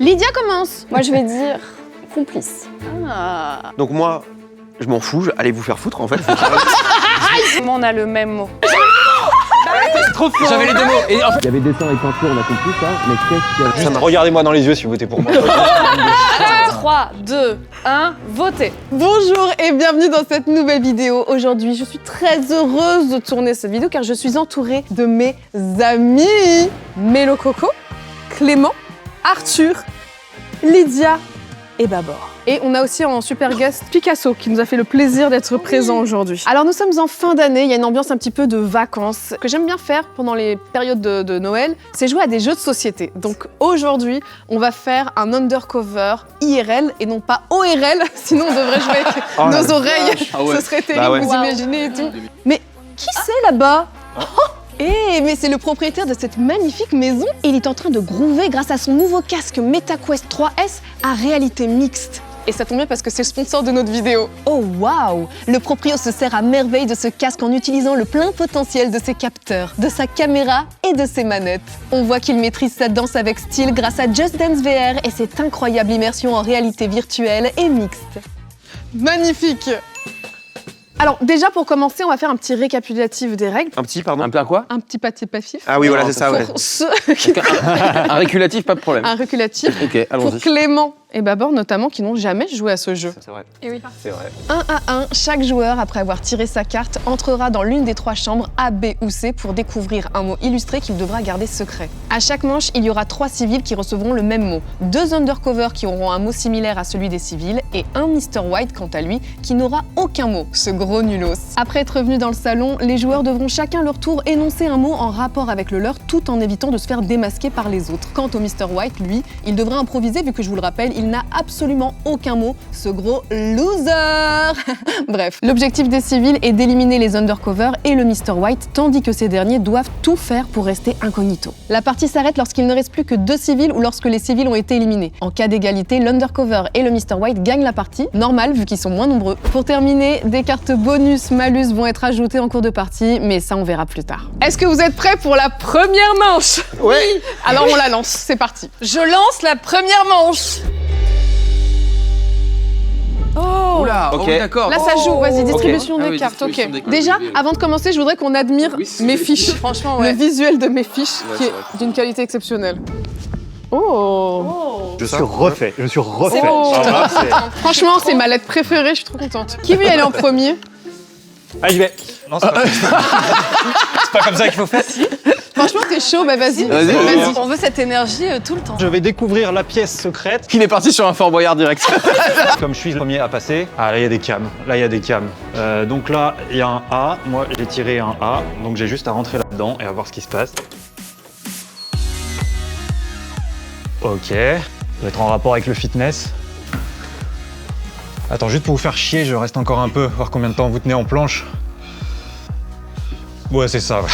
Lydia commence. Moi, je vais dire complice. Ah. Donc moi, je m'en fous, allez vous faire foutre en fait. On a le même mot. C'est trop fort. J'avais les deux mots. Et en fait, Il y avait dessin et peinture, on a compris ça, mais qu'est-ce qu'il y a... juste regardez-moi dans les yeux si vous votez pour moi. 3, 2, 1, votez. Bonjour et bienvenue dans cette nouvelle vidéo. Aujourd'hui, je suis très heureuse de tourner cette vidéo car je suis entourée de mes amis. Mélo Coco, Clément, Arthur, Lydia et Babor. Et on a aussi en super guest Picasso qui nous a fait le plaisir d'être présent aujourd'hui. Alors nous sommes en fin d'année, il y a une ambiance un petit peu de vacances. Ce que j'aime bien faire pendant les périodes de Noël, c'est jouer à des jeux de société. Donc aujourd'hui, on va faire un undercover IRL et non pas ORL, sinon on devrait jouer avec nos oreilles. Ce serait terrible, vous imaginez et tout. Mais qui c'est là-bas ? Mais c'est le propriétaire de cette magnifique maison. Il est en train de groover grâce à son nouveau casque MetaQuest 3S à réalité mixte. Et ça tombe bien parce que c'est le sponsor de notre vidéo. Oh waouh! Le proprio se sert à merveille de ce casque en utilisant le plein potentiel de ses capteurs, de sa caméra et de ses manettes. On voit qu'il maîtrise sa danse avec style grâce à Just Dance VR et cette incroyable immersion en réalité virtuelle et mixte. Magnifique! Alors déjà pour commencer, on va faire un petit récapitulatif des règles. Un petit, pardon. Un peu à quoi? Un petit pâté passif. Ah oui, voilà, c'est ça, ouais. Pour ceux Un réculatif, pas de problème. un réculatif. Ok, Pour allons-y. Clément et Babor notamment, qui n'ont jamais joué à ce jeu. C'est vrai. Et oui. C'est vrai. 1 à 1, chaque joueur, après avoir tiré sa carte, entrera dans l'une des 3 chambres A, B ou C pour découvrir un mot illustré qu'il devra garder secret. À chaque manche, il y aura 3 civils qui recevront le même mot, 2 undercovers qui auront un mot similaire à celui des civils et un Mr. White, quant à lui, qui n'aura aucun mot, ce gros nulos. Après être revenus dans le salon, les joueurs devront chacun leur tour énoncer un mot en rapport avec le leur tout en évitant de se faire démasquer par les autres. Quant au Mr. White, lui, il devra improviser vu que je vous le rappelle, il n'a absolument aucun mot, ce gros loser. Bref, l'objectif des civils est d'éliminer les undercovers et le Mr. White, tandis que ces derniers doivent tout faire pour rester incognito. La partie s'arrête lorsqu'il ne reste plus que 2 civils ou lorsque les civils ont été éliminés. En cas d'égalité, l'undercover et le Mr. White gagnent la partie, normal vu qu'ils sont moins nombreux. Pour terminer, des cartes bonus, malus vont être ajoutées en cours de partie, mais ça on verra plus tard. Est-ce que vous êtes prêts pour la première manche ? Oui. Alors on la lance, c'est parti. Je lance la première manche. Oh Oula, Ok. d'accord. Là, ça joue. Vas-y, distribution Ah des oui, cartes. distribution Ok. des cartes. Déjà, avant de commencer, je voudrais qu'on admire mes fiches. Franchement, Le ouais. visuel de mes fiches, Ouais, qui c'est est vrai. d'une qualité exceptionnelle. Oh. Je suis refait, je suis refait. Oh. Ah, là, c'est- Franchement, c'est ma lettre préférée. Je suis trop contente. Qui veut y aller en premier ? Ah, j'y vais. Non, c'est pas... c'est pas comme ça qu'il faut faire. Franchement, t'es chaud. Bah vas-y. Vas-y. On veut cette énergie tout le temps. Je vais découvrir la pièce secrète. Il est parti sur un Fort Boyard direct. Comme je suis le premier à passer, ah là il y a des cams, là il y a des cams. Donc là il y a un A, moi j'ai tiré un A, donc j'ai juste à rentrer là-dedans et à voir ce qui se passe. Ok, ça doit être en rapport avec le fitness. Attends, juste pour vous faire chier, je reste encore un peu, voir combien de temps vous tenez en planche. Ouais, c'est ça. Ouais.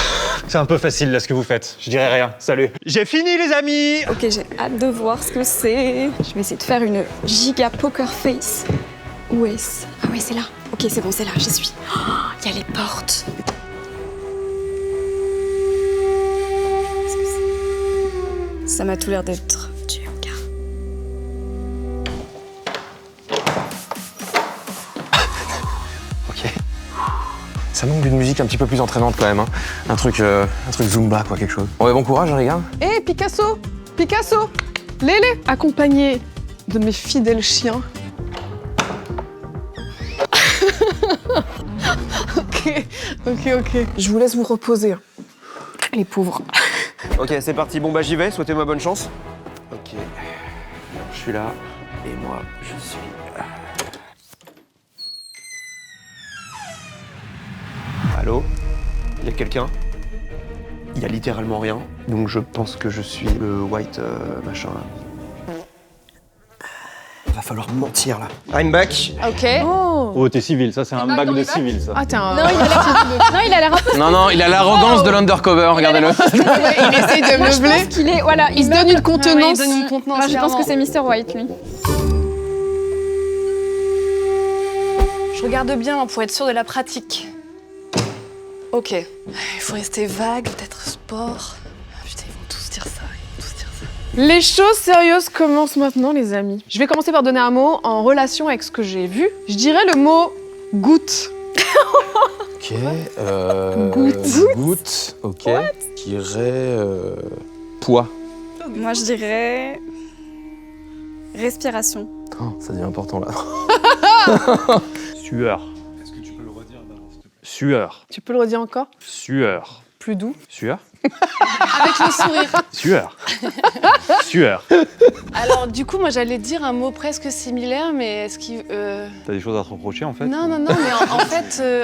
C'est un peu facile là ce que vous faites. Je dirais rien. Salut. J'ai fini les amis. Ok, j'ai hâte de voir ce que c'est. Je vais essayer de faire une giga poker face. Où est-ce? Ah ouais, c'est là. Ok, c'est bon, c'est là, j'y suis. Il y a les portes. Qu'est-ce que c'est? Ça m'a tout l'air d'être du yoga. Ok. Ça manque d'une musique un petit peu plus entraînante quand même. Hein. Un truc Zumba, quoi, quelque chose. Bon, bon courage, hein, les gars. Hé, Picasso. Picasso. Lélé. Accompagné de mes fidèles chiens. Ok. Je vous laisse vous reposer. hein. Les pauvres. Ok, c'est parti. Bon, bah j'y vais. Souhaitez-moi bonne chance. Ok. Je suis là. Et moi, je suis... Allô? Il y a quelqu'un? Il y a littéralement rien. Donc je pense que je suis le white machin là. Va falloir mentir là. I'm back. Ok. Oh. Oh, t'es civil, ça c'est un bac de civil ça. Ah, t'es un... Non, il a l'air un peu. Non, il a l'arrogance de l'undercover, regardez-le. Ouais, il essaye de Moi, je meubler. pense qu'il est. Voilà, Il se donne une contenance. Ouais, il donne une contenance. Moi, je pense que c'est Mr. White, lui. Je regarde bien pour être sûr de la pratique. Ok. Il faut rester vague, peut-être sport. Putain, ils vont tous dire ça. Les choses sérieuses commencent maintenant, les amis. Je vais commencer par donner un mot en relation avec ce que j'ai vu. Je dirais le mot goutte. Ok. Goutte. Ok. Je dirais poids. Moi, je dirais respiration. Oh, ça devient important là. Sueur. Est-ce que tu peux le redire d'avant, s'il te plaît? Sueur. Tu peux le redire encore? Sueur. Plus doux. Sueur. Avec le sourire. Sueur. Sueur. Alors, du coup, moi, j'allais dire un mot presque similaire, mais est-ce qu'il... T'as des choses à te reprocher en fait? Non, mais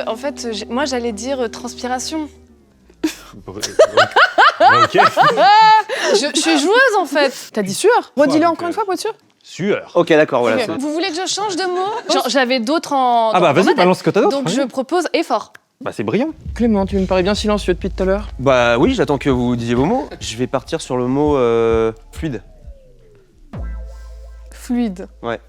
en fait, moi, j'allais dire transpiration. Ok. Je suis joueuse, en fait. T'as dit sueur? Redis-le Ouais, encore une fois, pour être sûr. Sueur. Ok, d'accord, voilà. Ok. c'est- Vous voulez que je change de mot? Genre, j'avais d'autres en... Ah bah dans ma vas-y, tête. balance ce que t'as d'autre. Donc, vas-y. je propose effort. Bah c'est brillant. Clément, tu me parais bien silencieux depuis tout à l'heure. Bah oui, j'attends que vous disiez vos mots. Je vais partir sur le mot fluide. Fluide. Ouais.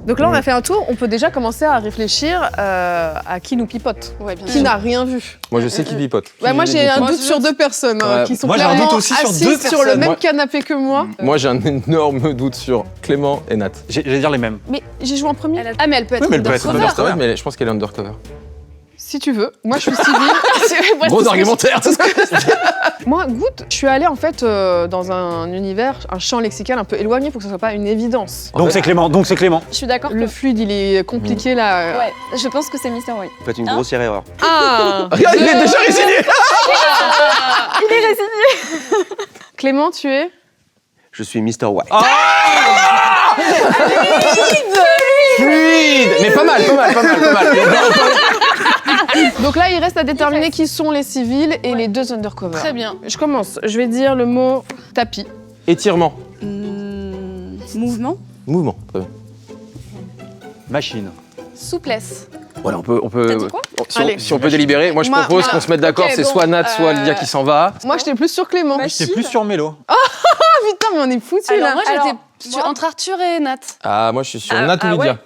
Donc là, on a fait un tour. On peut déjà commencer à réfléchir à qui nous pipote. Ouais, bien Qui sûr. n'a rien vu. Moi, je sais qui pipote. Ouais, moi, j'ai un Moi, doute je- sur 2 personnes Ouais. qui sont Moi, j'ai un clairement doute aussi sur assises 2 sur le personnes. même Moi- canapé que moi. Moi, j'ai un énorme doute sur Clément et Nat. J'allais dire les mêmes. Mais j'ai joué en premier. Ah, mais elle peut être Oui, mais elle peut être undercover. Undercover, mais je pense qu'elle est undercover. Si tu veux. Moi, je suis civile. Ouais, Gros c'est ce que argumentaire. Moi, Goutte, je suis allée en fait dans un univers, un champ lexical un peu éloigné pour que ce soit pas une évidence. Donc c'est Clément. Donc c'est Clément. Je suis d'accord. Le fluide, il est compliqué là. Ouais, je pense que c'est Mister White. Vous faites une grossière erreur. Ah Regarde, il est déjà résigné. Il est résigné. Clément, tu es Je suis Mr. White. Fluide. Mais pas mal. Donc là, il reste à déterminer qui sont les civils et les 2 undercover. Très bien. Je commence. Je vais dire le mot tapis. Étirement. Mouvement. Mouvement. Très bien. Machine. Souplesse. Voilà, on peut. T'as dit quoi Si, Allez. si on peut délibérer, moi je Moi- propose moi- qu'on se mette d'accord. ok, C'est bon, soit Nat, soit Lydia qui s'en va. Moi, j'étais plus sur Clément. J'étais plus sur Mélo. Ah putain, mais on est foutus Alors, là. moi, Alors, j'étais moi- entre Arthur et Nat. Ah, moi je suis sur Ah, Nat ou ah Lydia. ouais.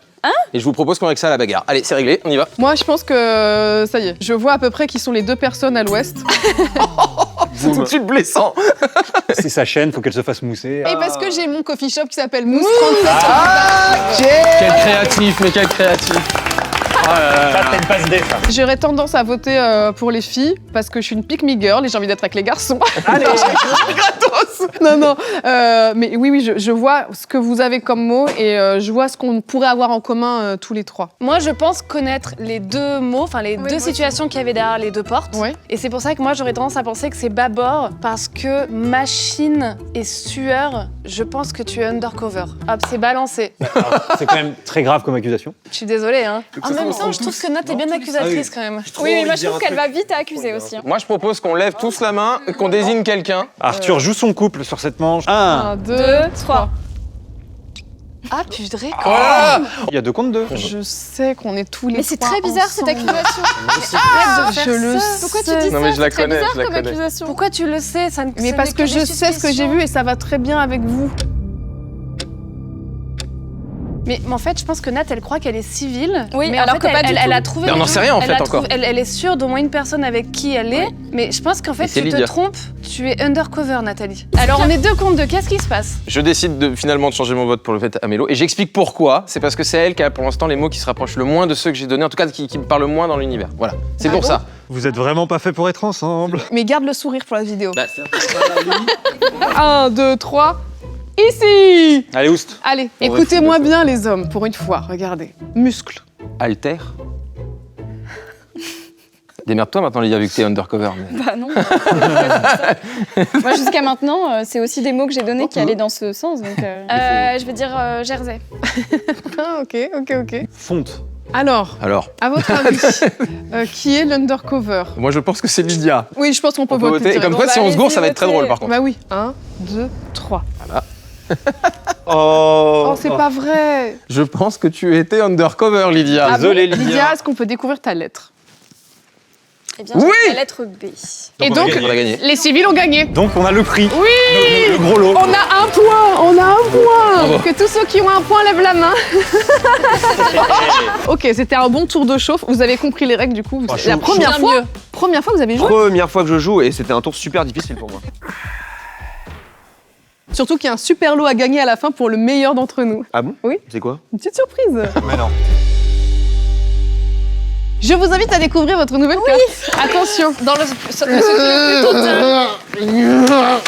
Et je vous propose qu'on règle ça à la bagarre. Allez, c'est réglé, on y va. Moi, je pense que ça y est. Je vois à peu près qui sont les 2 personnes à l'ouest. C'est tout de suite blessant. C'est sa chaîne, faut qu'elle se fasse mousser. Et parce que j'ai mon coffee shop qui s'appelle Mousse 37. Quel créatif, mais quel créatif. Ça, c'est une passe D, ça. J'aurais tendance à voter pour les filles parce que je suis une pick me girl et j'ai envie d'être avec les garçons. Allez. Gratos. Non, mais oui, je vois ce que vous avez comme mot et je vois ce qu'on pourrait avoir en commun tous les 3. Moi, je pense connaître les 2 mots, enfin les Oui, 2 moi situations qu'il y avait derrière les 2 portes. Ouais. Et c'est pour ça que moi, j'aurais tendance à penser que c'est Babor, parce que machine et sueur, je pense que tu es undercover. Hop, c'est balancé. C'est quand même très grave comme accusation. Je suis désolée, hein. que En ça même soit temps, je trouve que Nat est bien accusatrice quand même. Oui, mais moi je trouve qu'elle va vite à accuser aussi. Hein. Moi je propose qu'on lève tous la main et qu'on désigne quelqu'un. Arthur joue son couple sur cette manche. 1. 1, 2, 3. Ah, purée. Voilà. Il y a 2 contre 2. Je sais qu'on est tous les Mais c'est 3 très bizarre cette ensemble. accusation. Arrête de faire je le ça. Pourquoi tu sais. dis Non, ça mais je la C'est très connais, bizarre je la comme connais. accusation. Pourquoi tu le sais ça ne, Mais ce parce n'est que des je sais ce que j'ai suppositions. vu et ça va très bien avec vous. Mais en fait, je pense que Nat, elle croit qu'elle est civile. Oui, mais alors en fait, que pas du elle tout. a trouvé. Mais on n'en sait rien, en fait, encore. Elle est sûre d'au moins une personne avec qui elle est. Mais je pense qu'en fait, Et c'est tu te Lydia. trompes. Tu es undercover, Nathalie. Alors, on est 2 contre 2. Qu'est-ce qui se passe? Je décide finalement de changer mon vote pour le fait à Mélo et j'explique pourquoi. C'est parce que c'est elle qui a pour l'instant les mots qui se rapprochent le moins de ceux que j'ai donnés, en tout cas qui me parlent le moins dans l'univers. Voilà, c'est Ah pour bon ça. Vous êtes vraiment pas fait pour être ensemble. Mais garde le sourire pour la vidéo. Bah, 1, 2, 3. Ici. Allez, oust. Allez, On écoutez-moi refile bien les hommes, pour une fois, regardez. Muscles. Alter. Démerde-toi maintenant, Lydia, vu que t'es undercover. mais- Bah non. Moi jusqu'à maintenant, c'est aussi des mots que j'ai donnés qui allaient dans ce sens. Donc, je vais dire Jersey. Ah, ok. Fonte. Alors, Alors, à votre avis, qui est l'undercover? moi je pense que c'est Lydia. Oui, je pense qu'on peut On peut voter. Et direct. comme quoi, Bon, si bah, on se gourre, ça va allez-y, être très votez. drôle par contre. Bah oui, 1, 2, 3. Oh, Oh, c'est pas vrai. Je pense que tu étais undercover, Lydia. Ah bon Désolé, Lydia. Lydia, est-ce qu'on peut découvrir ta lettre? Eh bien, Oui. j'ai la lettre B. Et on a donc, gagné. On a gagné. les civils ont gagné. Donc on a le prix. Oui. Le gros lot. On a un point. Bravo. Que tous ceux qui ont un point lèvent la main. Ok, c'était un bon tour de chauffe. Vous avez compris les règles du coup. Ah, La chaud, première chaud. fois, Bien mieux. première fois que vous avez joué. Première fois que je joue et c'était un tour super difficile pour moi. Surtout qu'il y a un super lot à gagner à la fin pour le meilleur d'entre nous. Ah bon? Oui. C'est quoi? Une petite surprise. Mais non. Je vous invite à découvrir votre nouvelle carte. Attention. Dans le secret le plus total.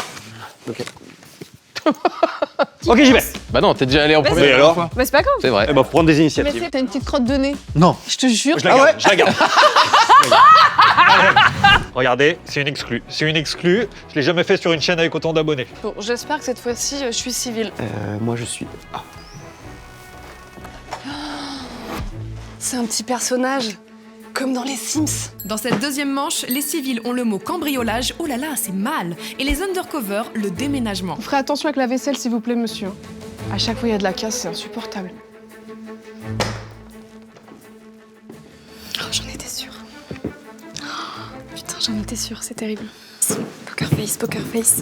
Ok, j'y vais. Bah non, t'es déjà allé en Vas-y. premier. Mais alors Bah, c'est pas grave. C'est vrai. Eh ben, faut prendre des Mais initiatives. t'as une petite crotte de nez. Non. Je te jure. Je la garde. Je la garde. Regardez, c'est une exclue. C'est une exclue. Je l'ai jamais fait sur une chaîne avec autant d'abonnés. Bon, j'espère que cette fois-ci, je suis civile. Moi je suis. C'est un petit personnage, comme dans les Sims. Dans cette deuxième manche, les civils ont le mot cambriolage, oh là là, c'est mal, et les undercover, le déménagement. Vous ferez attention avec la vaisselle, s'il vous plaît, monsieur. À chaque fois, il y a de la casse, c'est insupportable. Oh, j'en étais sûre. Oh, putain, j'en étais sûre, c'est terrible. Poker face, poker face.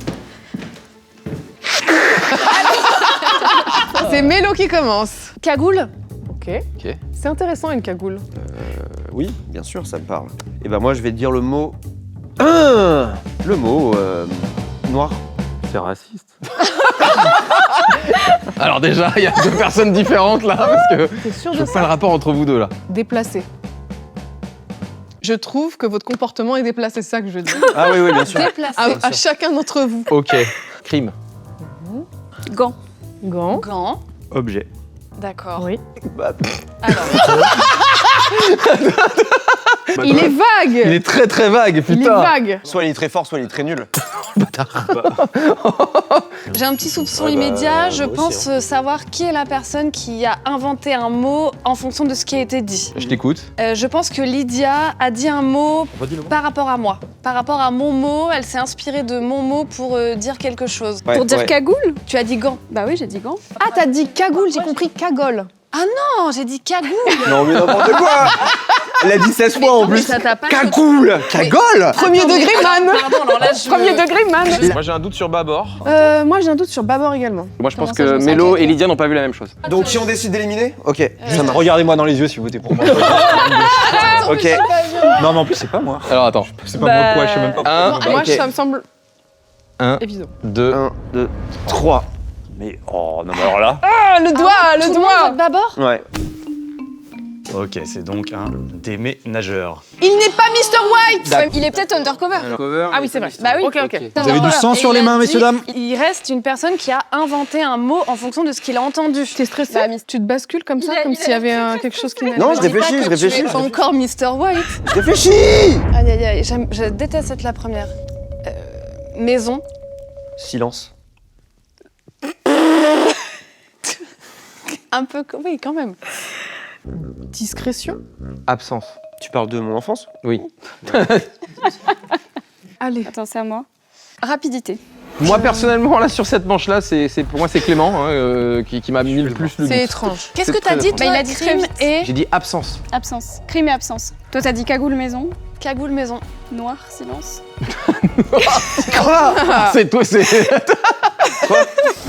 C'est Mélo qui commence. Cagoule. Ok. Ok. C'est intéressant, une cagoule. Oui, bien sûr, ça me parle. Et ben moi je vais te dire le mot. Le mot noir. C'est raciste. Alors déjà, il y a deux personnes différentes là, parce que T'es sûr je de vois pas le ça? rapport entre vous deux là. Déplacé. Je trouve que votre comportement est déplacé, c'est ça que je veux dire. Ah oui, oui, bien sûr. Déplacé. À chacun d'entre vous. Ok. Crime. Gant. Gant. Gant. Objet. D'accord. Oui. Alors, Il est vague. Il est très très vague, Il est putain. vague. Soit il est très fort, soit il est très nul. j'ai un petit soupçon Ah bah, immédiat. Je moi aussi, pense savoir qui est la personne qui a inventé un mot en fonction de ce qui a été dit. Je t'écoute. Je pense que Lydia a dit un mot Redis le mot. par rapport à moi. Par rapport à mon mot, elle s'est inspirée de mon mot pour dire quelque chose. Ouais, Pour dire ouais. cagoule? Tu as dit gant. Bah oui, j'ai dit gant. Ah, t'as dit cagoule, j'ai compris cagole. Non, j'ai dit cagoule. Non mais n'importe quoi. Elle a dit 16 fois en Mais plus. ça t'a pas Cagoule. Cagole. Premier Attends, degré, mais- man. Pardon, alors là, je... Premier degré, man. Moi j'ai un doute sur Babor. Moi, j'ai un doute sur Babor également. Moi je pense Comment ça, je que me sens Mélo inquiétée. et Lydia n'ont pas vu la même chose. Donc si on décide d'éliminer? Ok. Ça marche. Regardez-moi dans les yeux si vous votez pour moi. Ok. Non, mais en plus, c'est pas moi. Alors attends. C'est pas moi quoi, je sais même pas. Un, Moi, ok. ça me semble Un. évident. 2. 1, 2, 3. Mais oh, non, mais alors là. Ah, le doigt, Tout le monde doigt. vote Babor. Ouais. Ok, c'est donc un déménageur. Il n'est pas Mr. White. Il est peut-être undercover. Ah oui, c'est vrai. Bah oui. Ok, ok. Vous avez du sang Et sur il les a mains, dit- messieurs, dames? Il reste une personne qui a inventé un mot en fonction de ce qu'il a entendu. T'es stressé? Bah, Tu te bascules comme ça, Il a- comme il a s'il y avait l'air très quelque chose qui n'allait Non, pas. je Dis pas réfléchis, que je réfléchis. Tu es encore Mr. White. Je réfléchis. Aïe aïe aïe, je déteste être la première. Maison. Silence. Un peu, oui, quand même. Discrétion. Absence. Tu parles de mon enfance? Oui. Allez. Attends, c'est à moi. Rapidité. Moi personnellement là sur cette manche là, pour moi c'est Clément hein, qui m'a mis le plus le C'est doute. étrange. Qu'est-ce que C'est t'as très dit toi? Bah, il a dit très crime vite. et J'ai dit absence. Absence. Crime et absence. Toi, t'as dit cagoule maison. cagoule maison. Noir, silence. Quoi? C'est toi, c'est. Quoi?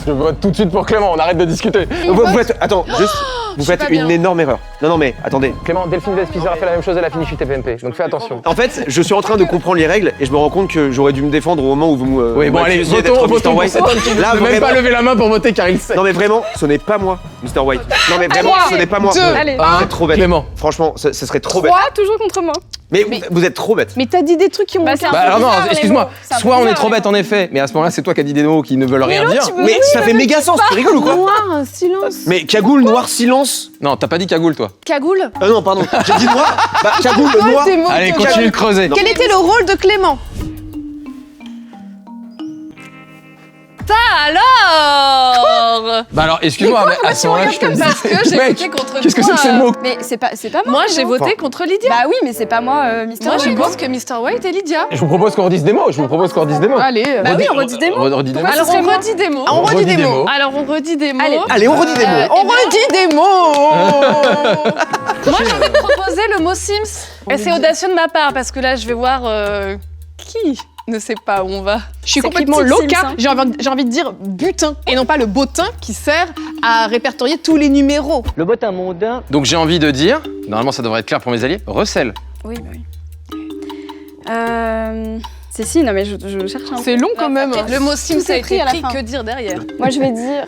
Je vote tout de suite pour Clément, on arrête de discuter. Vous faites, attends, juste, vous faites pas une bien. énorme erreur. Non, non, mais attendez. Clément, Delphine Vespizer a fait la même chose, elle a fini chez TPMP, donc fais attention. En fait, je suis en train de comprendre les règles et je me rends compte que j'aurais dû me défendre au moment où vous me. Oui, vous bon allez, m'accusiez votons, d'être votons Mr. pour White. cet homme qui Là, ne veut même pas vraiment- lever la main pour voter car il sait. Non, mais vraiment, ce n'est pas moi, Mr. White. Non, mais vraiment, ce n'est pas moi. deux, Allez. C'est trop bête. Clément. Franchement, ce serait trop bête. 3, toujours contre moi. Mais vous êtes trop bête. Mais t'as dit des trucs qui ont Bah, aucun c'est un Bah peu alors non, bizarre, les excuse-moi, mots. C'est un peu soit on est bizarre, trop les bête en effet, mais à ce moment-là c'est toi qui as dit des mots qui ne veulent rien dire. Mais ça fait méga sens, tu rigoles ou quoi? Noir, un silence. Mais cagoule, noir, silence. Non, t'as pas dit cagoule toi. Cagoule. Ah non, pardon, j'ai dit noir. Bah, cagoule, noir. Tes mots Allez, de- continue de creuser. Non. Quel était le rôle de Clément? Alors Bah alors, excuse-moi, mais à ce moment-là, je te le dis. Parce que j'ai Mec, voté contre qu'est-ce que toi. c'est que ces mots? Mais c'est pas moi. Moi, j'ai non. voté contre Lydia. Bah oui, mais c'est pas moi, Mister Moi, je White. pense que Mr. White et Lydia. Je vous propose qu'on redise des mots. Allez, Bah oui, on redit des mots. Redis des mots. Alors, on redit des mots. on redit des mots. Alors, on redit des mots. Allez. Allez, on redit des mots. On redit des mots. Moi, j'ai envie de proposer le mot Sims. Et c'est audacieux de ma part, parce que là, je vais voir qui ne sait pas où on va. Je suis C'est complètement Cryptic loca. Sims, hein. J'ai envie de dire butin et non pas le bottin qui sert à répertorier tous les numéros. Le bot un mondain. Donc j'ai envie de dire, normalement ça devrait être clair pour mes alliés, recel. Oui, bah oui. C'est si, non mais je cherche un peu. C'est long quand même. Le mot Sims Tout a est été pris à la pris, fin. que dire derrière? Moi je vais dire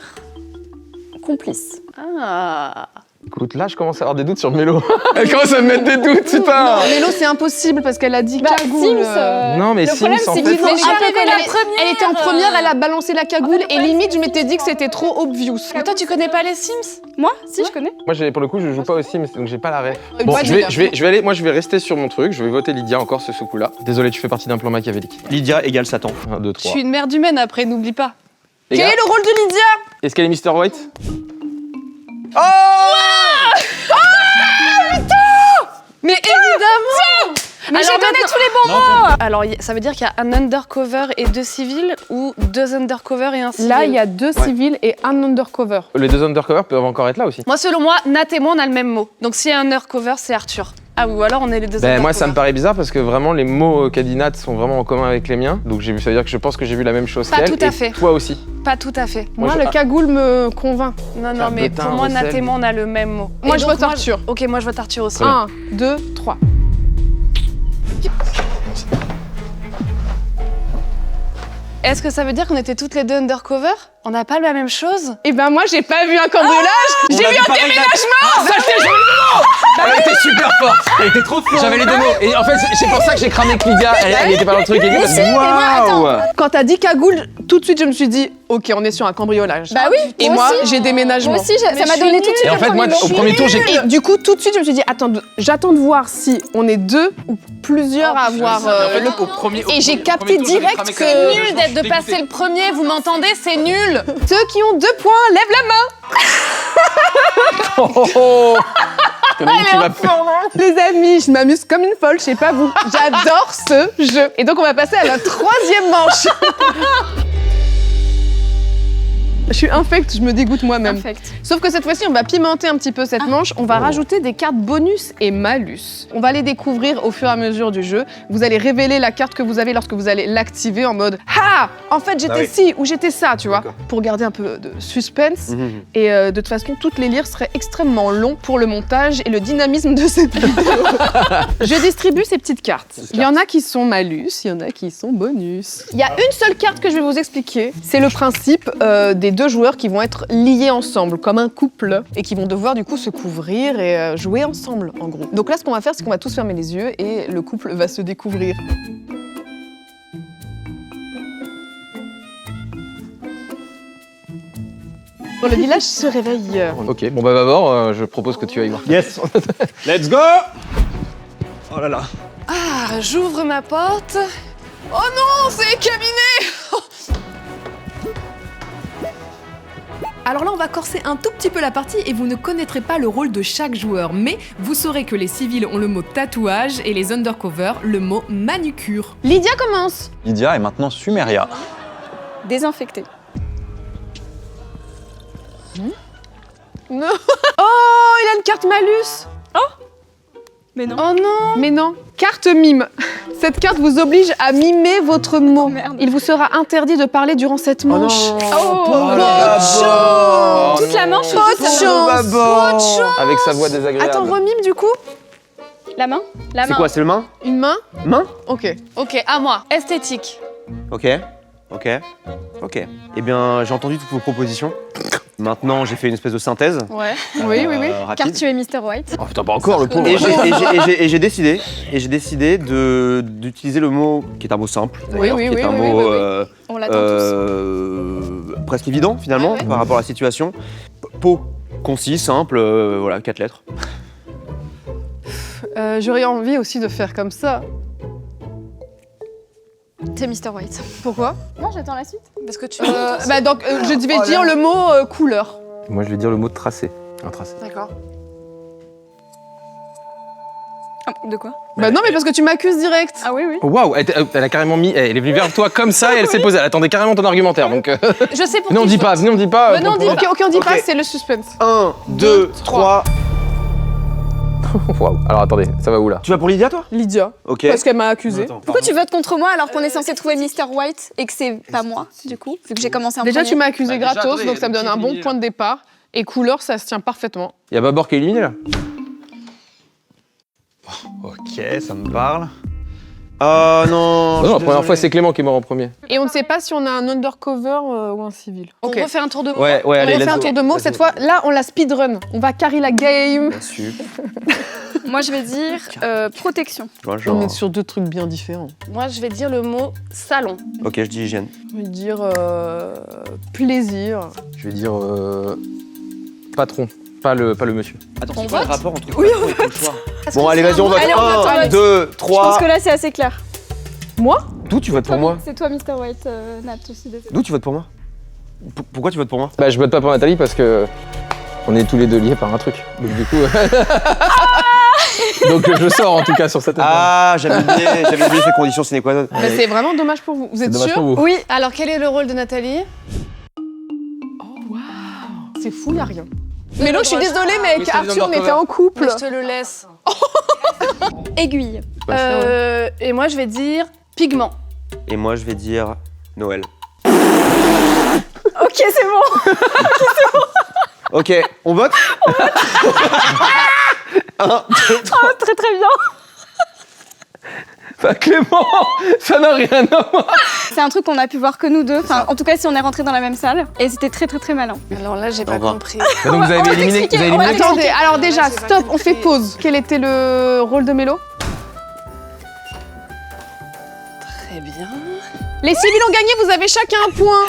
complice. Ah. Écoute, là je commence à avoir des doutes sur Mélo. Elle commence à me mettre des doutes, putain. Mélo, c'est impossible parce qu'elle a dit Bah cagoule. Sims. Non, mais le Sims, problème en c'est fait, qu'il faut Mais un j'ai peu arrivé connaître. la première. Elle était en première, elle a balancé la cagoule et limite je m'étais dit que c'était trop obvious. Mais toi, tu connais pas les Sims? Moi, si je connais. Moi pour le coup je joue pas aux Sims donc j'ai pas la ref. Et Bon, moi, je vais aller, moi je vais rester sur mon truc, je vais voter Lydia encore ce coup-là. Désolé, tu fais partie d'un plan machiavélique. Lydia égale Satan. 1, 2, Je 3. suis une merde humaine après, n'oublie pas. Les Quel gars, est le rôle de Lydia? est-ce qu'elle est Mr. White? Mais évidemment! Mais Alors j'ai donné maintenant- tous les bons mots. Alors, ça veut dire qu'il y a un undercover et 2 civils ou 2 undercover et un civil? Là, il y a 2 civils et un undercover. Les 2 undercover peuvent encore être là aussi. Moi, selon moi, Nat et moi, on a le même mot. Donc, s'il y a un undercover, c'est Arthur. Ah oui, ou alors on est les 2 Ben undercover. moi ça me paraît bizarre parce que vraiment les mots qu'a dit Nat sont vraiment en commun avec les miens. Donc ça veut dire que je pense que j'ai vu la même chose Pas qu'elle. tout à et fait. Toi aussi. Pas tout à fait. Moi, je- le cagoule me convainc. Non, Faire non, mais botin, pour moi, Nat recel. et moi, on a le même mot. Moi, Et je donc, vote Arthur. Ok, moi, je vote Arthur aussi. Très bien. 1, 2, 3. Est-ce que ça veut dire qu'on était toutes les 2 undercover? On n'a pas la même chose? Eh ben moi, j'ai pas vu un cambriolage, j'ai vu un déménagement. Elle était super forte. Elle était trop forte. J'avais les 2 mots. Et en fait c'est pour ça que j'ai cramé que Lydia. Elle était pas dans le truc. Et parce que waouh. Quand t'as dit cagoule, tout de suite, je me suis dit, ok, on est sur un cambriolage. Bah oui. Et moi, j'ai déménagement. Moi aussi, ça Mais m'a je suis donné tout de suite Et en le fait moi premier au mot. premier tour j'ai. Et du coup, tout de suite, je me suis dit, attends, j'attends de voir si on est 2 ou plusieurs à avoir le au premier. Et j'ai capté direct que C'est nul d'être de passer le premier, vous m'entendez? C'est nul! ceux qui ont 2 points lèvent la main. Oh. T'en as une qui va. Les amis, je m'amuse comme une folle, je sais pas vous. J'adore ce jeu. Et donc, on va passer à la 3e manche. Je suis infecte, je me dégoûte moi-même. Infect. Sauf que cette fois-ci, on va pimenter un petit peu cette manche. On va rajouter des cartes bonus et malus. On va les découvrir au fur et à mesure du jeu. Vous allez révéler la carte que vous avez lorsque vous allez l'activer en mode « Ah, en fait, j'étais Ah oui. ci ou j'étais ça », tu vois, D'accord. pour garder un peu de suspense. Mhm. Et de toute façon, toutes les lire seraient extrêmement longs pour le montage et le dynamisme de cette vidéo. Je distribue ces petites cartes. Il y en a qui sont malus, il y en a qui sont bonus. Il y a une seule carte que je vais vous expliquer. C'est le principe des 2 joueurs qui vont être liés ensemble, comme un couple, et qui vont devoir du coup se couvrir et jouer ensemble, en gros. Donc là, ce qu'on va faire, c'est qu'on va tous fermer les yeux et le couple va se découvrir. Bon, le village se réveille. Ok, bon bah d'abord, je propose que tu ailles voir. Yes. Let's go. Oh là là. Ah, j'ouvre ma porte. Oh non, c'est cabinet. Alors là, on va corser un tout petit peu la partie et vous ne connaîtrez pas le rôle de chaque joueur, mais vous saurez que les civils ont le mot tatouage et les undercover le mot manucure. Lydia commence. Lydia est maintenant Sumeria. Désinfecté. Non. Oh, il a une carte malus. Mais non. Oh non. Mais non. Carte mime. Cette carte vous oblige à mimer votre mot. Oh, merde. Il vous sera interdit de parler durant cette manche. Oh, bonne chance. Toute la manche. Bonne chance. Avec sa voix désagréable. Attends, remime du coup. La main. La C'est main. quoi, c'est le main? Une main. Main? Ok. Ok, à moi. Esthétique. Ok. Eh bien, j'ai entendu toutes vos propositions. Maintenant, j'ai fait une espèce de synthèse. Ouais. Oui. Rapide. Car tu es Mr. White. Oh putain, pas encore le pauvre. Et j'ai décidé d'utiliser le mot qui est un mot simple, Oui, d'ailleurs, oui, qui est oui, un oui, mot oui, On l'attend presque évident finalement Ouais, ouais. par rapport à la situation. Pot, concis, simple, voilà, 4 lettres. J'aurais envie aussi de faire comme ça. fait Mr. White. Pourquoi? Non, j'attends la suite. Parce que tu. Donc, je vais dire le mot couleur. Moi, je vais dire le mot tracé. Un tracé. D'accord. De quoi? Bah non, mais parce que tu m'accuses direct. Ah oui, oui. Oh, waouh, elle a carrément mis. Elle est venue vers toi comme ça et elle s'est posée. Elle attendait carrément ton argumentaire. Donc. Je sais pour Non, on qui dit je pas. vote. Non, on dit pas. Non, on dit pas. Ok, on dit pas, Ok. c'est le suspense. 1, 2, 3. Waouh. Alors attendez, ça va où là? Tu vas pour Lydia, toi? Lydia. Ok. Parce qu'elle m'a accusé. Pourquoi tu votes contre moi alors qu'on est censé trouver Mr. White et que c'est pas moi, du coup, vu que j'ai commencé en Déjà, premier. tu m'as accusé Bah, déjà, gratos, attendez, donc ça me donne un bon il y a point de départ. Et couleur, ça se tient parfaitement. Il y a Babor qui est éliminé là. Ok, ça me parle. Ah non. Non, la première fois, c'est Clément qui est mort en premier. Et on ne sait pas si on a un undercover ou un civil. On Ok. refait un tour de mots. Ouais, On allez, refait let's un go. tour de mots. Let's Cette go. fois, là, on la speedrun. On va carry la game. Bien sûr. Moi, je vais dire protection. Tu vois, On genre... est sur deux trucs bien différents. Moi, je vais dire le mot salon. Ok, je dis hygiène. Je vais dire plaisir. Je vais dire patron, pas le monsieur. Attends, On c'est quoi le vote rapport entre patron et pochoir? Bon, allez, vas-y, on vote. Allez, on vote, on 1, vote. 2, Je 3. pense que là, c'est assez clair. Moi? D'où tu votes pour moi? C'est toi, Mr. White, Nat, aussi, désolé. D'où tu votes pour moi? Pourquoi tu votes pour moi? Bah, je vote pas pour Nathalie parce que on est tous les deux liés par un truc. Donc du coup. Donc je sors en tout cas sur cette épreuve. Ah, j'avais oublié ces conditions sine qua non. Bah, c'est vraiment dommage pour vous. Vous C'est êtes dommage sûr? pour vous. Oui. Alors, quel est le rôle de Nathalie? Oh, waouh. C'est fou, y a rien. Mélo, je suis droit. désolée, mais avec c'est les Arthur, on était undercover. en couple. Je te le laisse. Aiguille. Et moi, je vais dire pigment. Et moi, je vais dire Noël. Ok, c'est bon. Ok, on vote? 1, 2, 3. Très très bien. Bah Clément, ça n'a rien à voir. C'est un truc qu'on a pu voir que nous deux. Enfin, en tout cas, si on est rentrés dans la même salle. Et c'était très très très malin. Alors là, j'ai pas revoir. compris. Bah, donc vous on avez va éliminé. t'expliquer, Vous avez on va éliminé. Attendez, alors déjà, J'ai pas stop, on compris. fait pause. Quel était le rôle de Mélo? Très bien. Les civils ont gagné, vous avez chacun un point.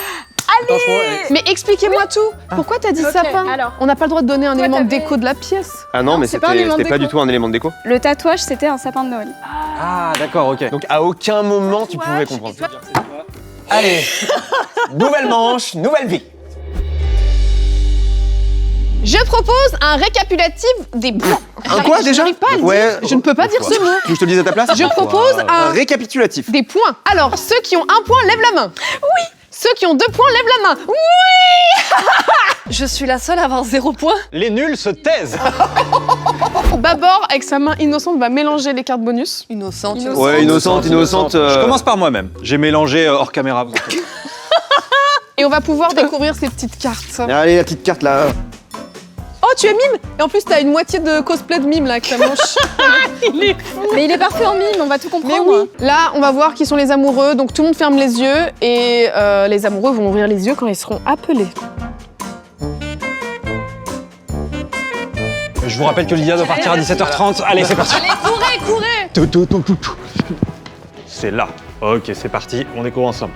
Mais expliquez-moi tout. Pourquoi t'as dit Ok, sapin? alors. On n'a pas le droit de donner un Toi, élément de t'avais- déco de la pièce. Ah non, Non, mais c'est pas un élément de c'était pas déco. du tout un élément de déco. Le tatouage, c'était un sapin de Noël. Ah, d'accord, ok. Donc à aucun moment tu pouvais comprendre. Allez, nouvelle manche, nouvelle vie. Je propose un récapitulatif des points. Un quoi déjà? Je n'arrive pas à le dire. Ouais, Je ne peux pas dire ce mot. Tu veux que je te le dise à ta place? Je propose Un un récapitulatif. des points. Alors, ceux qui ont un point, lèvent la main. Oui. Ceux qui ont 2 points, lèvent la main. Oui. Je suis la seule à avoir 0 point. Les nuls se taisent. Babor, avec sa main innocente, va mélanger les cartes bonus. Innocente. Ouais, innocente. Je commence par moi-même. J'ai mélangé hors caméra. Et on va pouvoir découvrir ces petites cartes. Allez, la petite carte là. Oh, tu es mime. Et en plus, t'as une moitié de cosplay de mime là avec ta manche. Mais il est parfait en mime, on va tout Mais comprendre. oui. Là, on va voir qui sont les amoureux. Donc tout le monde ferme les yeux et les amoureux vont ouvrir les yeux quand ils seront appelés. Je vous rappelle que Lydia doit partir à 17h30. Allez, c'est parti. Allez, courez, courez. C'est là. Ok, c'est parti. On découvre ensemble.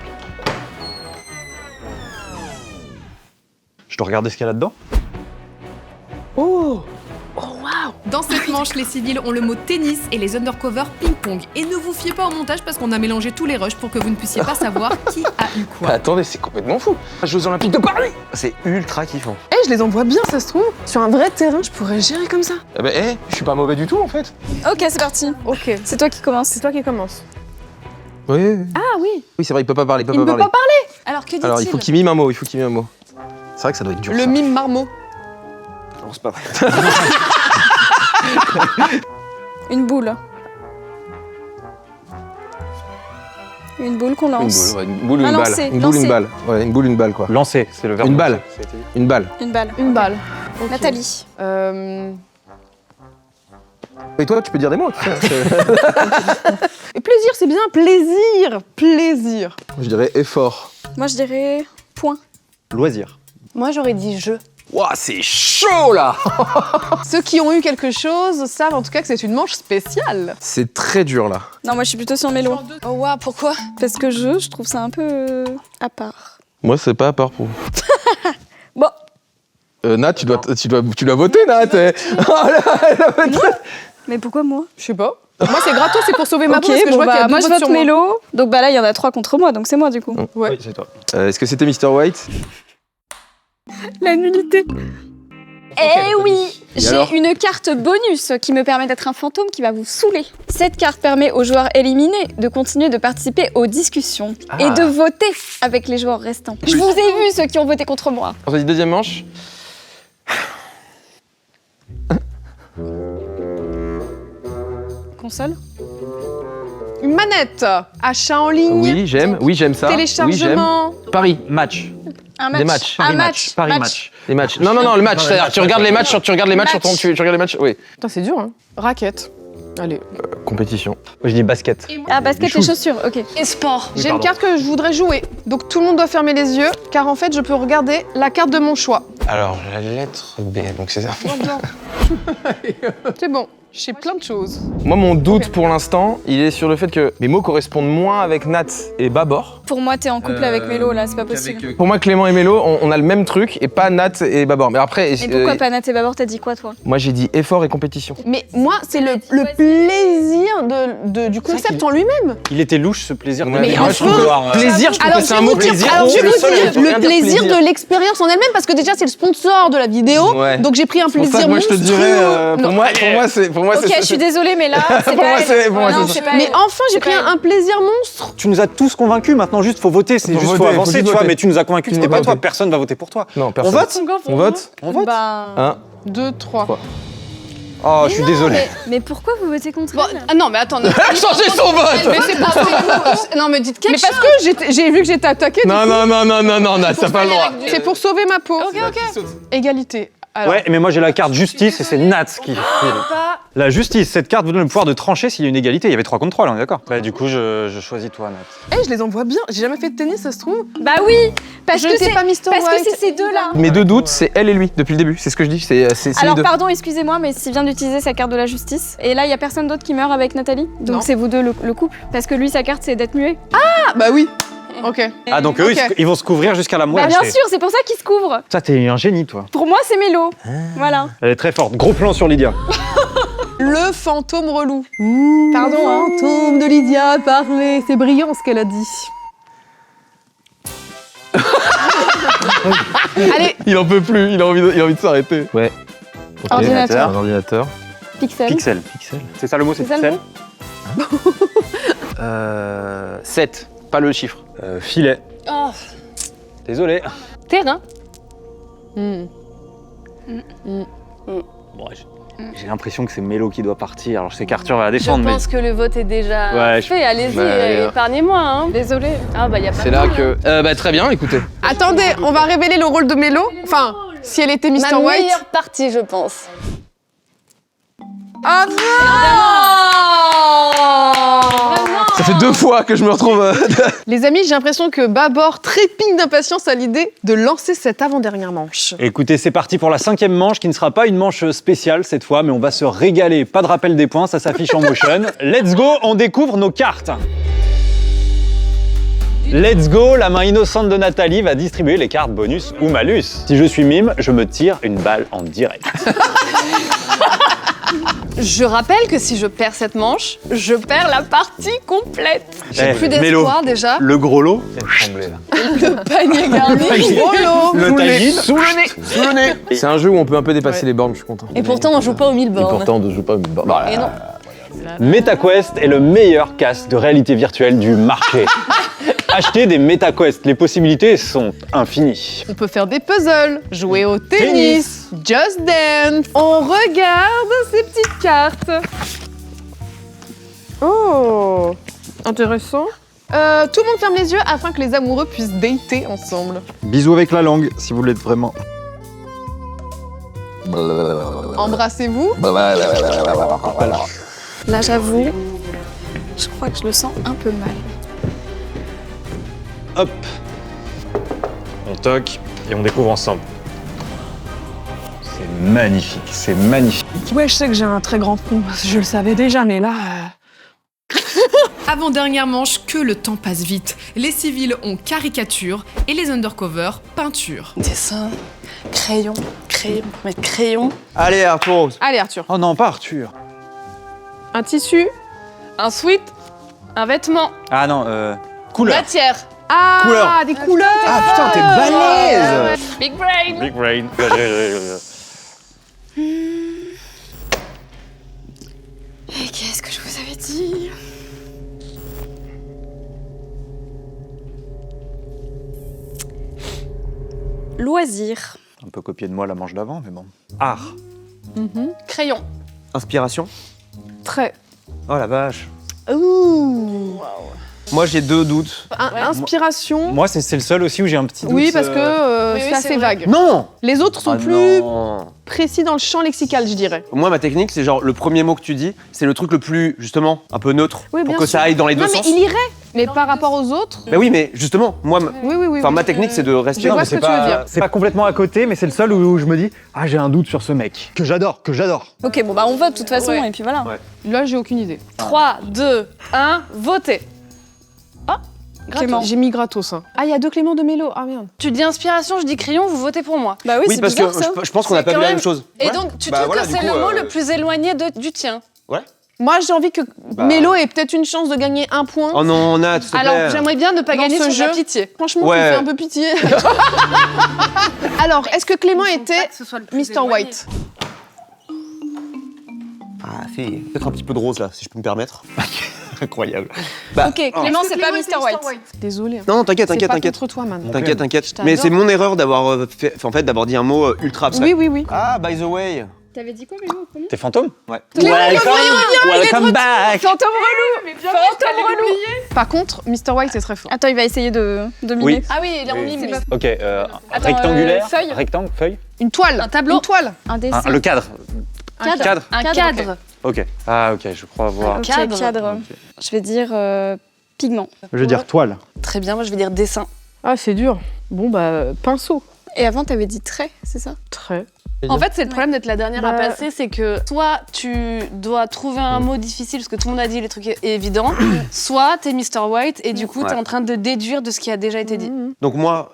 Je dois regarder ce qu'il y a là-dedans. Dans cette manche, les civils ont le mot tennis et les undercover ping-pong. Et ne vous fiez pas au montage parce qu'on a mélangé tous les rushs pour que vous ne puissiez pas savoir qui a eu Bah, quoi. attendez, c'est complètement fou. Jeux Olympiques de Paris. C'est ultra kiffant. Eh, je les envoie bien, ça se trouve. Sur un vrai terrain, je pourrais gérer comme ça. Eh ben, je suis pas mauvais du tout en fait. Ok, c'est parti. Ok. C'est toi qui commence. C'est toi qui commence. Oui. Ah oui. Oui, c'est vrai, il peut pas parler. Il ne peut pas parler. Alors, que dit-il? Alors, il faut qu'il mime un mot. C'est vrai que ça doit être dur. Le ça. mime marmot. Non, c'est pas vrai. Une boule. Une boule qu'on lance. Une boule ou Ah, une balle. lancer, Une boule, lancer. une balle. Ouais, une boule, une balle quoi. Lancer, c'est le verbe. Une balle. lancer, ça a été dit. Une balle. Une balle. Une balle. Ok. Nathalie. Et toi, tu peux dire des mots. tu sais. Et plaisir, c'est bien. Plaisir. Plaisir. Je dirais effort. Moi, je dirais point. Loisir. Moi, j'aurais dit jeu. Waouh, c'est chaud là. Ceux qui ont eu quelque chose savent en tout cas que c'est une manche spéciale. C'est très dur là. Non, moi, je suis plutôt sur Mélo. Oh, waouh, pourquoi? Parce que je trouve ça un peu à part. Moi, c'est pas à part pour vous. Bon, Nat, tu dois voter, Nat. Oh là, elle a voté. mais pourquoi moi? Je sais pas. Moi, c'est gratos, c'est pour sauver ma Ok, peau parce que je bon, vois qu'il y a moi deux je votes vote sur moi. Mélo. Donc bah là, il y en a 3 contre moi, donc c'est moi du coup. Ouais. Oui, c'est toi. Est-ce que c'était Mr. White? La nullité. Eh oui, Et j'ai alors une carte bonus qui me permet d'être un fantôme qui va vous saouler. Cette carte permet aux joueurs éliminés de continuer de participer aux discussions et de voter avec les joueurs restants. Je vous ai vu ceux qui ont voté contre moi. On se dit deuxième manche. Console. Une manette, achat en ligne, Oui, j'aime ça. téléchargement. Paris. Match. Un match. Des matchs. Un Paris match. Paris match. Les matchs. Non, le match. C'est-à-dire, tu regardes les matchs, tu regardes les matchs, Match. tu regardes les matchs. Oui. Putain, c'est dur, hein. Raquette. Allez. Compétition. Moi je dis basket. Ah, basket et chaussures, ok. Et sport. J'ai une carte que je voudrais jouer. Donc tout le monde doit fermer les yeux, car en fait, je peux regarder la carte de mon choix. Alors, la lettre B, donc c'est ça. C'est bon, je sais plein de choses. Moi, mon doute Ok. pour l'instant, il est sur le fait que mes mots correspondent moins avec Nat et Babor. Pour moi, t'es en couple avec Mélo là, c'est pas possible. Pour moi, Clément et Mélo, on a le même truc et pas Nat et Babor. Mais après, Et pourquoi pas Nat et Babor, t'as dit quoi toi? moi j'ai dit effort et compétition. Mais moi, c'est le plaisir du concept en lui-même. Il était louche ce plaisir. Ouais, mais moi, enfin, je trouve que- Plaisir, je trouve que c'est un mot plaisir. alors, je vais vous seul, dire on peut rien le dire plaisir de l'expérience en elle-même, parce que déjà, c'est le sponsor de la vidéo. Ouais. Donc j'ai pris un C'est pour ça plaisir que moi je te monstrueux. dirais, Non. pour moi c'est Ok, je suis désolée, mais là, c'est Pour pas moi, elle. c'est- pour moi, Non, c'est c'est pas Mais elle. enfin, j'ai C'est pris pas un plaisir monstre. Tu nous as tous convaincus, maintenant juste faut voter, c'est Faut juste voter, faut faut avancer, juste tu vois, voter. mais tu nous as convaincus que c'était Faut pas voter. toi, personne va voter pour toi. Non, personne. vote On vote On vote Bah... 1. 2, 3. Trois. Oh, je suis désolé. Mais pourquoi vous votez contre Bon, elle? ah non, mais attends. Changez son vote. Mais c'est pas vrai. Non, mais dites quelque chose. Mais parce que j'ai vu que j'étais attaquée. Non, Nat, t'as pas le droit. C'est pour sauver ma peau. Égalité. Alors, Ouais, mais moi j'ai la carte justice et c'est Nat qui. La justice, cette carte vous donne le pouvoir de trancher s'il y a une égalité. Il y avait 3 contre 3 là, on est d'accord? Bah, du coup, je choisis toi, Nat. je les envoie bien. J'ai jamais fait de tennis, ça se trouve. Bah oui, parce Je que n'étais c'est pas Mr. parce que White. c'est ces deux-là. Mes deux doutes, c'est elle et lui depuis le début. C'est ce que je dis. C'est les Alors deux. pardon, excusez-moi, mais s'il vient d'utiliser sa carte de la justice, et là il y a personne d'autre qui meurt avec Nathalie, donc Non. c'est vous deux le couple, parce que lui sa carte c'est d'être muet. Ah, bah oui. Ok. Ah, donc eux, Ok. ils vont se couvrir jusqu'à la Bah moelle. bien sûr, c'est pour ça qu'il se couvre. Ça, t'es un génie, toi. Pour moi c'est Mélo. Voilà. Elle est très forte. Gros plan sur Lydia. Le fantôme relou. Pardon, hein. Fantôme de Lydia a parlé. C'est brillant ce qu'elle a dit. Allez, Il en peut plus. Il a envie de s'arrêter. Ouais. Ok. Ordinateur. Un ordinateur. Pixel. Pixel. C'est ça le mot, c'est C'est ça le pixel? mot 7. Pas le chiffre. Filet. Oh. Désolé. Terrain. Bon, j'ai l'impression que c'est Mélo qui doit partir. Alors je sais qu'Arthur va la Je défendre, mais. pense que le vote est déjà Ouais, fait. Allez-y, Bah, épargnez-moi. Hein. Désolée. Ah bah y a pas C'est de là mal, que. Bah très bien. Écoutez. attendez, on va révéler le rôle de Mélo. Enfin, si elle était Mr. Ma White. meilleure partie, je pense. Ah Ça fait 2 fois que je me retrouve. Les amis, j'ai l'impression que Babor trépigne d'impatience à l'idée de lancer cette avant-dernière manche. Écoutez, c'est parti pour la 5e manche, qui ne sera pas une manche spéciale cette fois, mais on va se régaler. Pas de rappel des points, ça s'affiche en motion. Let's go, on découvre nos cartes. Let's go, la main innocente de Nathalie va distribuer les cartes bonus ou malus. Si je suis mime, je me tire une balle en direct. Je rappelle que si je perds cette manche, je perds la partie complète. J'ai Eh, plus Mélo. d'espoir déjà. Le gros lot, Le panier garni. Rollo. le tagine. Sous le nez. C'est un jeu où on peut un peu dépasser les bornes. Je suis content. Et pourtant, on joue pas aux 1000 Et bornes. pourtant, on ne joue pas. Et non. MetaQuest est le meilleur casque de réalité virtuelle du marché. Achetez des MetaQuest, les possibilités sont infinies. On peut faire des puzzles, jouer au tennis, just dance. On regarde ces petites cartes. Oh, intéressant. Tout le monde ferme les yeux afin que les amoureux puissent dater ensemble. Bisous avec la langue, si vous l'êtes vraiment. Embrassez-vous. Là j'avoue, je crois que je le sens un peu mal. Hop. On toque et on découvre ensemble. C'est magnifique, c'est magnifique. Ouais, je sais que j'ai un très grand pont. Je le savais déjà, mais là. Avant-dernière manche, que le temps passe vite. Les civils ont caricature et les undercover peinture. Dessin, crayon, mais crayon. Allez, Arthur. Allez, Arthur. Oh non, pas Arthur. Un tissu. Un sweat, un vêtement, Ah non, couleur. matière. Ah, Couleur. des couleurs. Ah putain, t'es balèze. Big brain. Big brain. Et qu'est-ce que je vous avais dit? Loisir. Un peu copié de moi la manche d'avant, mais bon. Art. Crayon. Inspiration. Très. Oh la vache. Ouh. Moi j'ai 2 doutes. Inspiration. Moi, c'est le seul aussi où j'ai un petit doute. Oui, parce que Oui, c'est oui, assez c'est vrai. vague. Non. Les autres sont Ah plus non. précis dans le champ lexical, je dirais. Moi ma technique c'est genre le premier mot que tu dis, c'est le truc le plus justement un peu neutre Oui, pour bien que sûr. ça aille dans les Non, deux mais sens. il irait. Mais par rapport aux autres. Mais oui, mais justement, moi, Oui, oui, oui. enfin oui. ma technique c'est de rester. Je vois mais ce que c'est tu veux pas- dire. C'est pas complètement à côté, mais c'est le seul où je me dis ah j'ai un doute sur ce mec que j'adore. Ok, bon bah on vote de toute façon Ouais. et puis voilà. Ouais. Là, j'ai aucune idée. 3, 2, 1, votez. Clément. J'ai mis gratos. Hein. Ah, il y a 2 Clément de Mélo. Ah merde. Tu dis inspiration, je dis crayon, vous votez pour moi. Bah oui, Oui, c'est parce bizarre que ça. je pense qu'on n'a C'est pas vu quand la même- même chose. Et Ouais. donc, tu Bah trouves voilà, que du c'est coup, le mot le plus éloigné du tien. Moi, j'ai envie que Bah. Mélo ait peut-être une chance de gagner 1 point. Oh non, Nat, s'il te plaît. Alors, j'aimerais bien ne pas Dans gagner ce sur jeu. la pitié. Franchement, Ouais. tu me fais un peu pitié. Alors, est-ce que Clément était Mr. White? Ah, fais peut-être un petit peu de rose là, si je peux me permettre. Incroyable. Bah, Ok, Clément, c'est pas Mr. White. Désolé. hein. non, t'inquiète, C'est t'inquiète, pas t'inquiète. contre toi, man. T'inquiète, t'inquiète. Je t'adore. Mais c'est mon erreur d'avoir d'avoir dit un mot ultra abstrait. Oui, oui, oui. Ah, by the way. T'avais dit quoi, Mélo, au premier? T'es fantôme? Ouais. Welcome back. Fantôme relou. Fantôme relou. Par contre, Mr. White est très fort. Attends, il va essayer de mimer. Oui. Ah oui, il est en Oui. mime. C'est pas- Ok, Attends, rectangulaire. feuille. Rectangle, feuille. Une toile. Un tableau. Une toile. Un dessin. Ah, le cadre. Cadre. Un Cadre, cadre. Ok. Ah ok, je crois voir. Ok, cadre. cadre. Je vais dire pigment. Je vais dire toile. Très bien, moi je vais dire dessin. Ah, c'est dur. Bon, bah, pinceau. Et avant, t'avais dit trait, c'est ça? Très. En fait, c'est le problème d'être la dernière à Bah. passer, c'est que soit tu dois trouver un mot difficile parce que tout le monde a dit les trucs évidents, soit t'es Mr. White et du coup t'es Ouais. en train de déduire de ce qui a déjà été dit. Donc moi,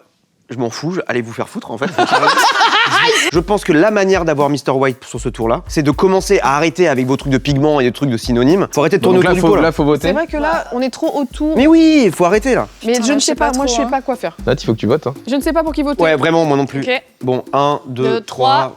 je m'en fous, allez vous faire foutre en fait. Je pense que la manière d'avoir Mr. White sur ce tour-là, c'est de commencer à arrêter avec vos trucs de pigments et des trucs de synonymes. Faut arrêter de tourner Donc là, autour du pot là. là, faut voter. C'est vrai que là, on est trop autour. Mais oui, faut arrêter là. Mais Putain, je ne je sais sais pas, pas moi, je trop, sais hein. pas quoi faire. Là, il faut que tu votes. Hein. Je ne sais pas pour qui voter. Ouais, vraiment, moi non plus. Ok. Bon, 1, 2, Deux, 3.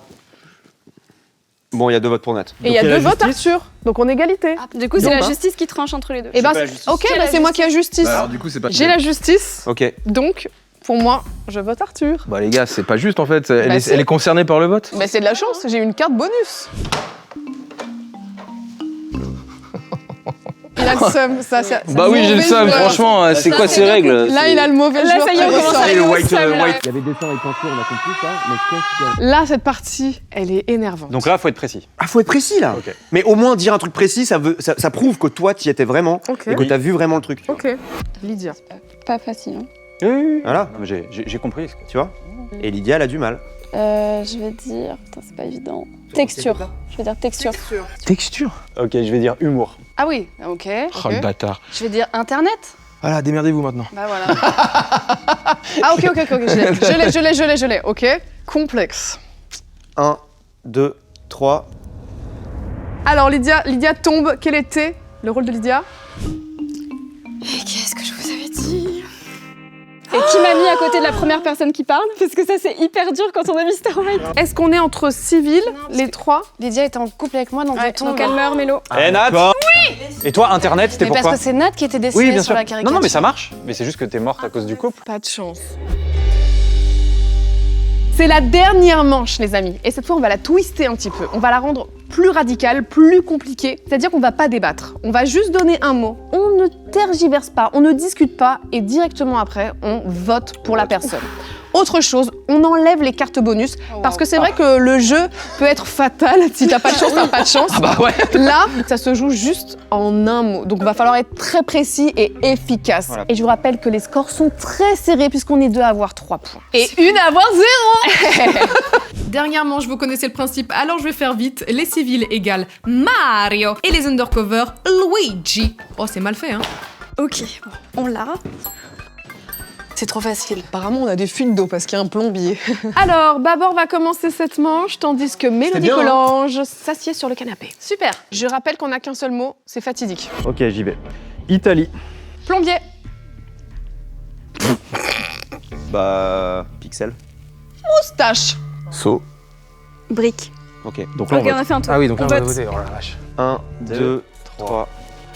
Bon, il y a 2 votes pour Nat. Et il y a Donc, 2 la votes, Arthur. Donc on est égalité. Du coup, c'est Donc, la hein. justice qui tranche entre les deux. Et ben, pas la justice. ok, Qui a bah, la c'est moi qui ai justice. Bah, alors, du coup, c'est pas J'ai la justice. Ok. Donc, pour moi, je vote Arthur. Bah, les gars, c'est pas juste en fait. Elle, Bah, est, si. elle est concernée par le vote. Mais c'est de la chance, j'ai une carte bonus. Il a le seum, ça. Bah oui, j'ai le seum, franchement. C'est quoi ces règles? Là, il a le mauvais Là, joueur ça y est, qui on commence ressort. à Et aller le au white, seum, là. white. Il y avait des dessins avec peinture, on a compris ça, mais qu'est-ce qu'il y a Là, cette partie, elle est énervante. Donc là, faut être précis. Ah, faut être précis là. Ok. Mais au moins dire un truc précis, ça prouve que toi, t'y étais vraiment Ok. et que t'as vu vraiment le truc. Ok. Lydia. Pas facile. Hein. Voilà, Non, mais j'ai compris. tu vois. Et Lydia, elle a du mal. Je vais dire. Putain, c'est pas évident. Texture. Je vais dire texture. Texture. Ok, je vais dire humour. Ah oui, ok. Oh, le bâtard. Je vais dire internet. Voilà, démerdez-vous maintenant. Bah voilà. Ah, ok, je l'ai. Ok. Complexe. 1, 2, 3. Alors, Lydia tombe. Quel était le rôle de Lydia? Et qu'est-ce que je vous avais dit? Et qui m'a mis à côté de la première personne qui parle? Parce que ça, c'est hyper dur quand on a Mr. White. Est-ce qu'on est entre civils, les trois? Lydia était en couple avec moi, donc je tombe. Donc elle meurt, Mélo. Eh Nat. Oui. Et toi, Internet, c'était Mais parce pourquoi? que c'est Nat qui était dessiné Oui, bien sur sûr. la caricature. Non, mais ça marche. Mais c'est juste que t'es morte à cause du couple. Pas de chance. C'est la dernière manche, les amis. Et cette fois, on va la twister un petit peu. On va la rendre plus radicale, plus compliquée. C'est-à-dire qu'on va pas débattre. On va juste donner un mot. On ne tergiverse pas, on ne discute pas. Et directement après, on vote pour la personne. Autre chose, on enlève les cartes bonus. Parce que c'est vrai que le jeu peut être fatal. Si t'as pas de chance, t'as pas de chance. Ah bah ouais. Là, ça se joue juste en un mot. Donc, il va falloir être très précis et efficace. Voilà. Et je vous rappelle que les scores sont très serrés puisqu'on est deux à avoir 3 points. Et une à avoir 0. Dernière manche, vous connaissez le principe, alors je vais faire vite. Les civils égale Mario et les undercover Luigi. Oh, c'est mal fait, hein. Ok, bon, on l'a. C'est trop facile. Apparemment, on a des fuites d'eau parce qu'il y a un plombier. Alors, Babor va commencer cette manche, tandis que Mélodie bien, hein. Collange s'assied sur le canapé. Super. Je rappelle qu'on n'a qu'un seul mot, c'est fatidique. Ok, j'y vais. Italie. Plombier. Bah. Pixel. Moustache. Saut. Brique. Ok. Donc là, Ok, on a fait un tour. Ah oui, donc là, On on va vote. voter. Oh la vache. 1, 2, 3.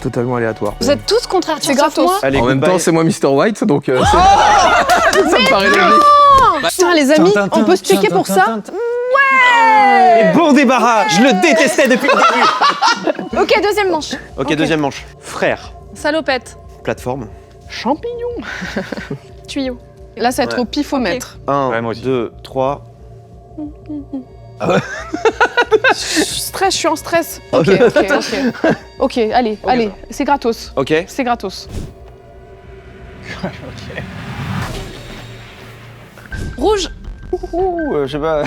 Totalement aléatoire. Vous êtes tous contre Arthur C'est sauf gratos. moi. Allez, En même goodbye. temps, c'est moi Mr. White, donc ça me paraît logique. Putain, les amis, on peut se checker pour ça? Et bon débarras. Je le détestais depuis le début. Ok, deuxième manche. Ok, deuxième manche. Frère. Salopette. Plateforme. Champignon. Tuyau. Là, ça va être Ouais. au pifomètre. 1, Ouais, moi aussi. 2, 3. Stress, je suis en stress. Ok, ok, ok. Ok, allez, allez, c'est gratos. Ok. C'est gratos. Rouge. Je sais pas.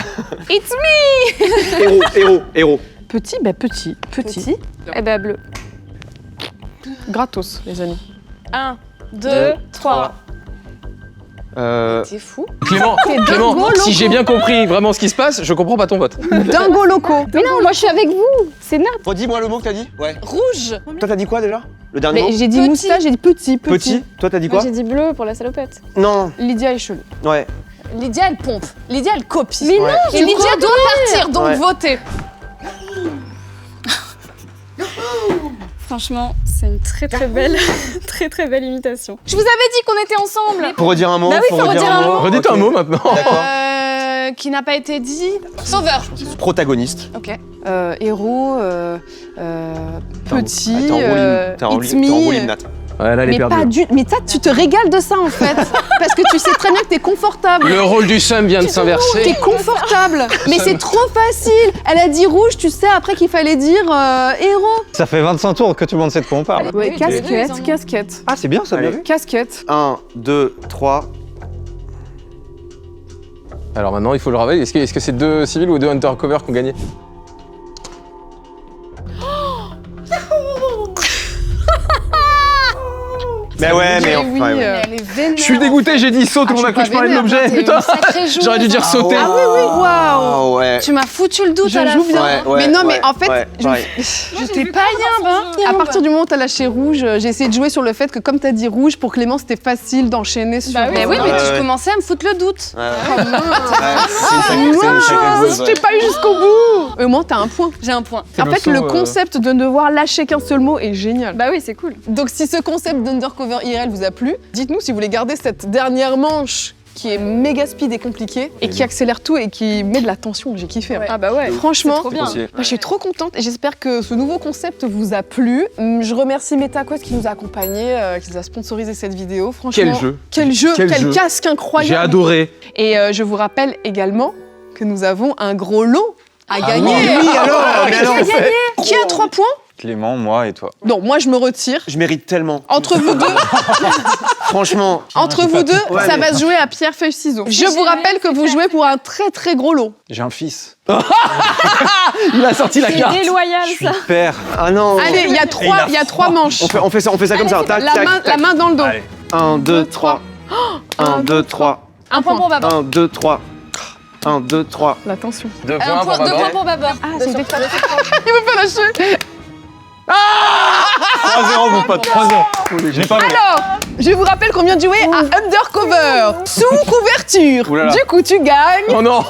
It's me. Héros. Petit, ben petit. Eh ben bleu. Gratos, les amis. 1, 2, 3. T'es fou. Clément, si j'ai bien compris vraiment ce qui se passe, je comprends pas ton vote. Dingo loco. Mais non, moi je suis avec vous. C'est nappe. Redis-moi le mot que t'as dit. Ouais. Rouge. Toi, t'as dit quoi déjà? Le dernier Mais mot? j'ai dit Petit. moustache, j'ai dit petit. Petit. Toi, t'as dit Moi quoi? j'ai dit bleu pour la salopette. Non. Lydia est chelou. Ouais. Lydia, elle pompe. Lydia, elle copie. Mais Ouais. non, Et Lydia doit partir, donc Ouais. votez. Franchement, c'est une très belle, très belle imitation. Je vous avais dit qu'on était ensemble. Faut redire un mot. Bah oui, faut redire un mot. Redis-toi un mot maintenant. D'accord. Qui n'a pas été dit. Sauveur. Protagoniste. Ok. Héros, petit, T'es en it's roulis de me. natte. Ouais, là, elle est Mais pas perdue. du... Mais ça, tu te régales de ça en fait. Parce que tu sais très bien que t'es confortable. Le rôle du seum vient de T'es s'inverser. confortable. Mais c'est trop facile. Elle a dit rouge, tu sais après qu'il fallait dire héros. Ça fait 25 tours que tout le monde sait de quoi on parle. Ouais, Oui, casquette, oui, casquette. Ah, c'est bien ça, bien Allez. vu. Casquette. 1, 2, 3. Alors maintenant, il faut le réveiller. Est-ce que c'est 2 civils ou 2 undercover qui ont gagné? Mais ouais, mais oui, enfin. ouais. Elle est vénère. Je suis dégoûté, j'ai dit saut, tout le monde a cru que je parlais de l'objet. Putain, j'aurais dû dire sauter. Ah oui, oui. Waouh. Ah ouais. Tu m'as foutu le doute Je à la joue fin. bien. Ouais, Mais non, mais ouais, en fait, ouais, je- pareil. J'étais pas yimbe, hein. À partir du moment où t'as lâché rouge, j'ai essayé de jouer sur le fait que comme t'as dit rouge, pour Clément c'était facile d'enchaîner sur... Mais oui, mais Ouais, tu ouais. commençais à me foutre le doute. Ouais. C'est une Mince, sacrée je t'ai pas eu jusqu'au bout. Au moins t'as un point. J'ai un point. En fait, le concept de ne devoir lâcher qu'un seul mot est génial. Bah oui, c'est cool. Donc si ce concept d'Undercover IRL vous a plu, dites-nous si vous voulez garder cette dernière manche qui est méga speed et compliquée et qui accélère tout et qui met de la tension. J'ai kiffé. hein. Ah bah ouais. Franchement, C'est trop bien. Aussi. moi, je suis trop contente et j'espère que ce nouveau concept vous a plu. Je remercie MetaQuest qui nous a accompagnés, qui nous a sponsorisé cette vidéo. Franchement, Quel jeu. Quel jeu, Quel quel jeu. casque incroyable. J'ai adoré. Et je vous rappelle également que nous avons un gros lot à gagner. Oui, alors, mais alors, Qui a 3 points? Clément, moi et toi. Non, moi je me retire. je mérite tellement. Entre vous deux, Franchement. entre vous deux, Ouais, ça mais- va se jouer à pierre feuille ciseaux. Je vous rappelle que vous jouez pour un très très gros lot. J'ai un fils. Il a sorti la C'est carte. déloyal Je suis ça. père. Ah non. Allez, il y a trois manches. On fait ça comme ça. Tac, La tac, main, tac. la main dans le dos. Allez. 1, 2, 3. 1, 2, 3. Un point pour Baba. 1, 2, 3. 1, 2, 3. La tension. 2 Un points point, pour deux Baba. points pour Baba. Ah, c'est des Il veut pas lâcher. 3-0 mon pote, 3-0. Je n'ai pas volé. Alors, je vous rappelle qu'on vient de jouer à Undercover, sous couverture. Ouh là là. Du coup, tu gagnes Oh non.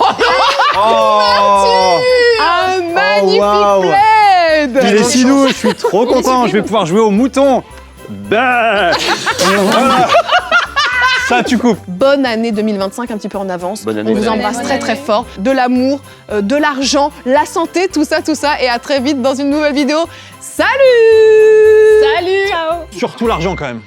Oh, un magnifique waouh. plaid. Il est si doux, je suis trop content, je vais pouvoir jouer au mouton. Bah voilà. Ça, tu coupes. Bonne année 2025, un petit peu en avance. Bonne année, On vous bonne année. embrasse très très fort. De l'amour, de l'argent, la santé, tout ça. Et à très vite dans une nouvelle vidéo. Salut! Salut. Ciao. Surtout l'argent quand même.